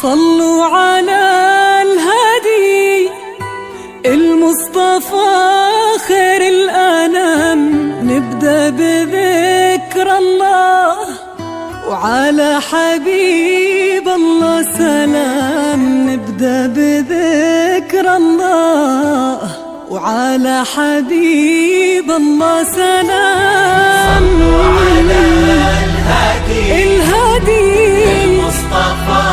صلوا على الهادي المصطفى خير الأنام. نبدأ بذكر الله وعلى حبيب الله سلام. نبدأ بذكر الله وعلى حبيب الله سلام. صلوا على الهادي المصطفى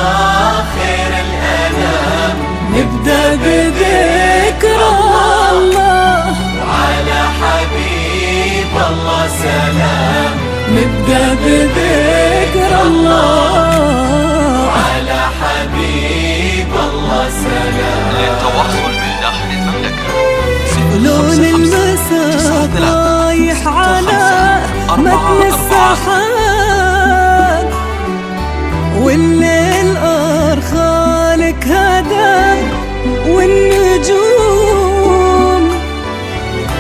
خير الأنام. نبدأ بذكر الله وعلى حبيب الله سلام. نبدأ بذكر الله وعلى حبيب الله سلام. للتواصل بالداخل المملكة لون المساء رايح على متن السحاب، والليل أرخالك هدى والنجوم،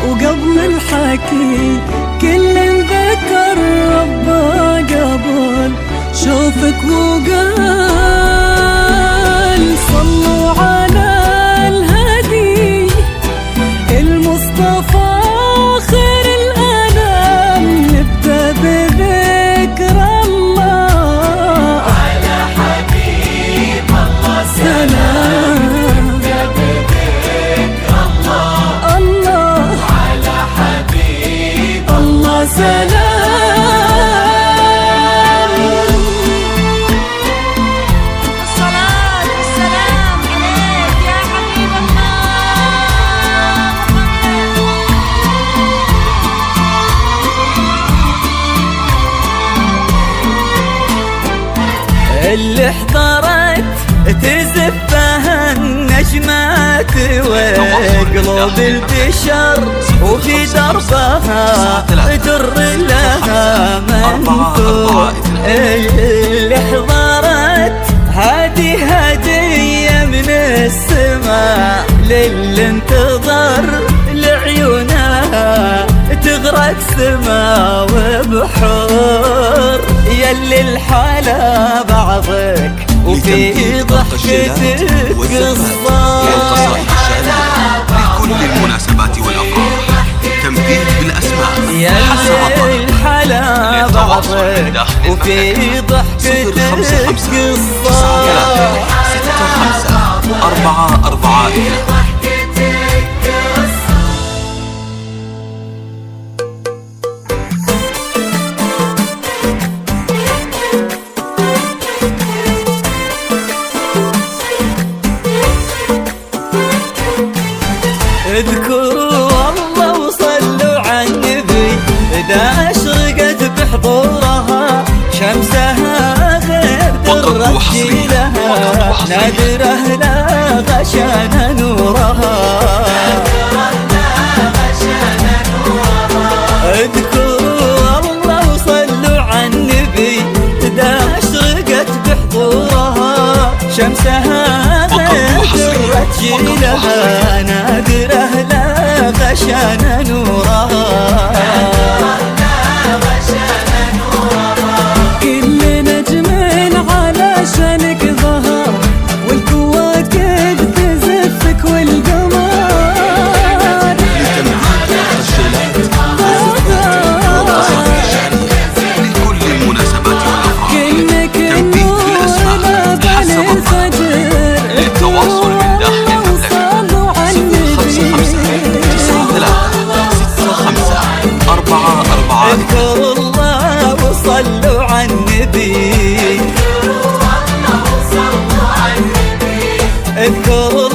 وقبل الحكي كل ذكر ربه قبل شوفك وقال. صلوا على الهادي المصطفى خير الأنام. نبدأ بذكر الله على حبيب الله سلام. نبدأ بذكر الله الله على حبيب الله سلام. الصلاة والسلام عليك يا حبيب الله. اللي احضرت تزفها النجمات وقلوب البشر، وفي دربها در لها منثور. اللي احضرت هذه هدية من السماء للي انتظر لعيونها تغرق سما وبحور. يلي الحالة بعضك وفي ضحكتك قصة. لكل المناسبات والأفراح تنفيذ بالأسماء حسب يلي الحالة بعضك وفي ضحكتك قصة. 65442. اذكروا الله وصلوا على النبي، إذا أشرقت بحضورها شمسها غير درجيلها، نادره لا غشان نورها. اذكروا الله وصلوا على النبي، إذا أشرقت بحضورها شمسها غير درجيلها، نادره لا غشان نورها. كل نجم على شانك ظهر، والكواكب تزفك والقمر. لكل المناسبات والأفراح كأنك تنفيذ بالأسماء بين حسب الفجر. للتواصل بالداخل المملكة صلوا على النبي. 5565444. اذكروا الله وصلوا على النبي. اذكروا